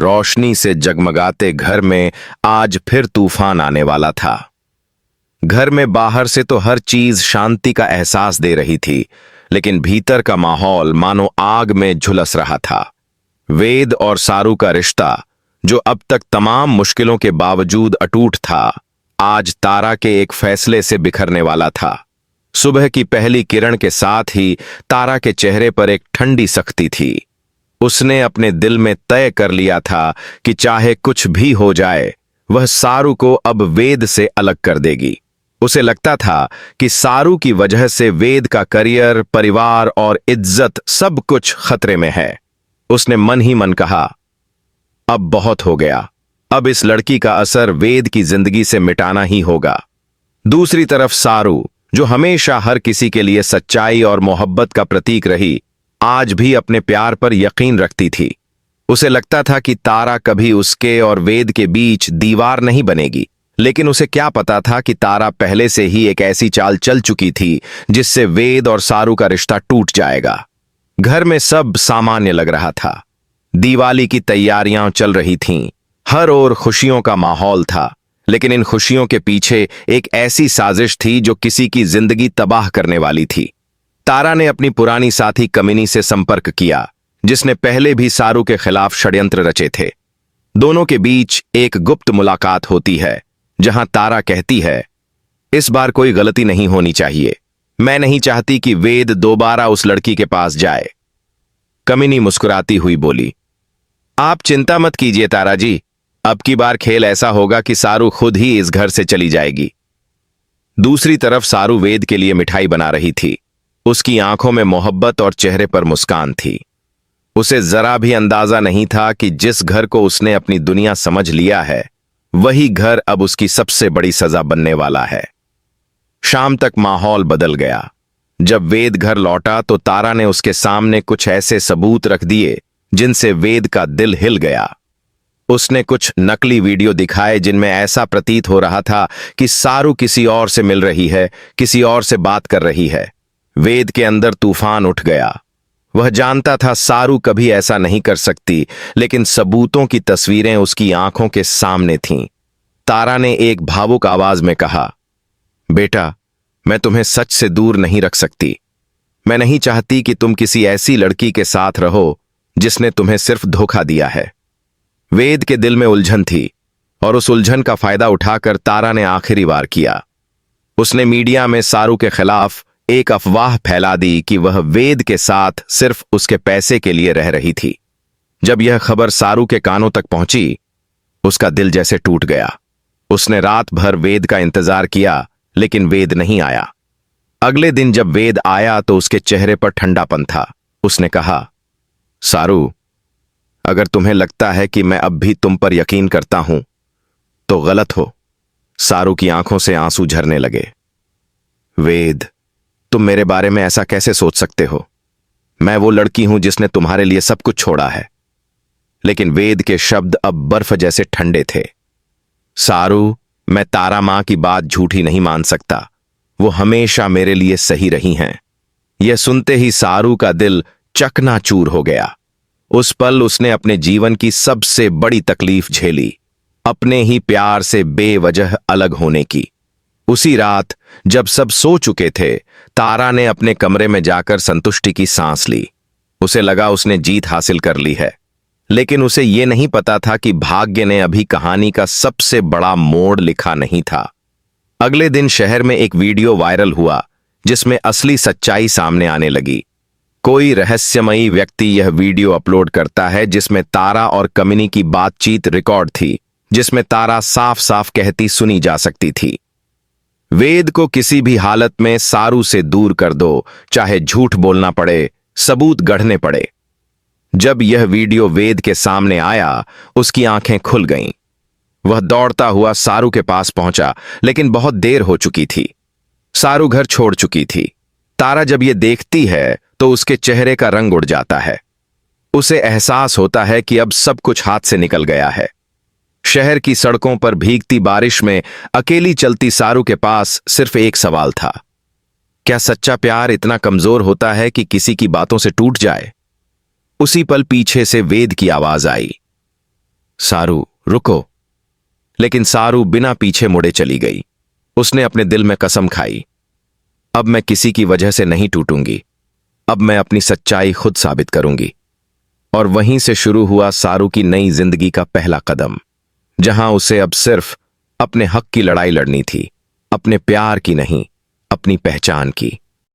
रोशनी से जगमगाते घर में आज फिर तूफान आने वाला था। घर में बाहर से तो हर चीज शांति का एहसास दे रही थी, लेकिन भीतर का माहौल मानो आग में झुलस रहा था। वेद और सारू का रिश्ता, जो अब तक तमाम मुश्किलों के बावजूद अटूट था, आज तारा के एक फैसले से बिखरने वाला था। सुबह की पहली किरण के साथ ही तारा के चेहरे पर एक ठंडी सख्ती थी। उसने अपने दिल में तय कर लिया था कि चाहे कुछ भी हो जाए, वह सारू को अब वेद से अलग कर देगी। उसे लगता था कि सारू की वजह से वेद का करियर, परिवार और इज्जत सब कुछ खतरे में है। उसने मन ही मन कहा, अब बहुत हो गया, अब इस लड़की का असर वेद की जिंदगी से मिटाना ही होगा। दूसरी तरफ सारू, जो हमेशा हर किसी के लिए सच्चाई और मोहब्बत का प्रतीक रही, आज भी अपने प्यार पर यकीन रखती थी। उसे लगता था कि तारा कभी उसके और वेद के बीच दीवार नहीं बनेगी, लेकिन उसे क्या पता था कि तारा पहले से ही एक ऐसी चाल चल चुकी थी जिससे वेद और सारू का रिश्ता टूट जाएगा। घर में सब सामान्य लग रहा था। दिवाली की तैयारियां चल रही थीं, हर ओर खुशियों का माहौल था, लेकिन इन खुशियों के पीछे एक ऐसी साजिश थी जो किसी की जिंदगी तबाह करने वाली थी। तारा ने अपनी पुरानी साथी कमिनी से संपर्क किया, जिसने पहले भी सारू के खिलाफ षड्यंत्र रचे थे। दोनों के बीच एक गुप्त मुलाकात होती है, जहां तारा कहती है, इस बार कोई गलती नहीं होनी चाहिए, मैं नहीं चाहती कि वेद दोबारा उस लड़की के पास जाए। कमिनी मुस्कुराती हुई बोली, आप चिंता मत कीजिए तारा जी, अब की बार खेल ऐसा होगा कि सारू खुद ही इस घर से चली जाएगी। दूसरी तरफ सारू वेद के लिए मिठाई बना रही थी। उसकी आंखों में मोहब्बत और चेहरे पर मुस्कान थी। उसे जरा भी अंदाजा नहीं था कि जिस घर को उसने अपनी दुनिया समझ लिया है, वही घर अब उसकी सबसे बड़ी सजा बनने वाला है। शाम तक माहौल बदल गया। जब वेद घर लौटा तो तारा ने उसके सामने कुछ ऐसे सबूत रख दिए जिनसे वेद का दिल हिल गया। उसने कुछ नकली वीडियो दिखाए जिनमें ऐसा प्रतीत हो रहा था कि सारू किसी और से मिल रही है, किसी और से बात कर रही है। वेद के अंदर तूफान उठ गया। वह जानता था सारू कभी ऐसा नहीं कर सकती, लेकिन सबूतों की तस्वीरें उसकी आंखों के सामने थीं। तारा ने एक भावुक आवाज में कहा, बेटा, मैं तुम्हें सच से दूर नहीं रख सकती। मैं नहीं चाहती कि तुम किसी ऐसी लड़की के साथ रहो जिसने तुम्हें सिर्फ धोखा दिया है। वेद के दिल में उलझन थी, और उस उलझन का फायदा उठाकर तारा ने आखिरी वार किया। उसने मीडिया में सारू के खिलाफ एक अफवाह फैला दी कि वह वेद के साथ सिर्फ उसके पैसे के लिए रह रही थी। जब यह खबर सारू के कानों तक पहुंची, उसका दिल जैसे टूट गया। उसने रात भर वेद का इंतजार किया, लेकिन वेद नहीं आया। अगले दिन जब वेद आया तो उसके चेहरे पर ठंडापन था। उसने कहा, सारू, अगर तुम्हें लगता है कि मैं अब भी तुम पर यकीन करता हूं, तो गलत हो। सारू की आंखों से आंसू झरने लगे। वेद, तुम मेरे बारे में ऐसा कैसे सोच सकते हो? मैं वो लड़की हूं जिसने तुम्हारे लिए सब कुछ छोड़ा है। लेकिन वेद के शब्द अब बर्फ जैसे ठंडे थे। सारू, मैं तारा मां की बात झूठी नहीं मान सकता। वो हमेशा मेरे लिए सही रही हैं। यह सुनते ही सारू का दिल चकनाचूर हो गया। उस पल उसने अपने जीवन की सबसे बड़ी तकलीफ झेली, अपने ही प्यार से बेवजह अलग होने की। उसी रात जब सब सो चुके थे, तारा ने अपने कमरे में जाकर संतुष्टि की सांस ली। उसे लगा उसने जीत हासिल कर ली है, लेकिन उसे यह नहीं पता था कि भाग्य ने अभी कहानी का सबसे बड़ा मोड़ लिखा नहीं था। अगले दिन शहर में एक वीडियो वायरल हुआ जिसमें असली सच्चाई सामने आने लगी। कोई रहस्यमयी व्यक्ति यह वीडियो अपलोड करता है जिसमें तारा और कमिनी की बातचीत रिकॉर्ड थी, जिसमें तारा साफ साफ कहती सुनी जा सकती थी, वेद को किसी भी हालत में सारू से दूर कर दो, चाहे झूठ बोलना पड़े, सबूत गढ़ने पड़े। जब यह वीडियो वेद के सामने आया, उसकी आंखें खुल गईं। वह दौड़ता हुआ सारू के पास पहुंचा, लेकिन बहुत देर हो चुकी थी। सारू घर छोड़ चुकी थी। तारा जब यह देखती है तो उसके चेहरे का रंग उड़ जाता है। उसे एहसास होता है कि अब सब कुछ हाथ से निकल गया है। शहर की सड़कों पर भीगती बारिश में अकेली चलती सारू के पास सिर्फ एक सवाल था, क्या सच्चा प्यार इतना कमजोर होता है कि किसी की बातों से टूट जाए? उसी पल पीछे से वेद की आवाज आई, सारू रुको। लेकिन सारू बिना पीछे मुड़े चली गई। उसने अपने दिल में कसम खाई, अब मैं किसी की वजह से नहीं टूटूंगी। अब मैं अपनी सच्चाई खुद साबित करूंगी। और वहीं से शुरू हुआ सारू की नई जिंदगी का पहला कदम, जहां उसे अब सिर्फ अपने हक की लड़ाई लड़नी थी, अपने प्यार की नहीं, अपनी पहचान की।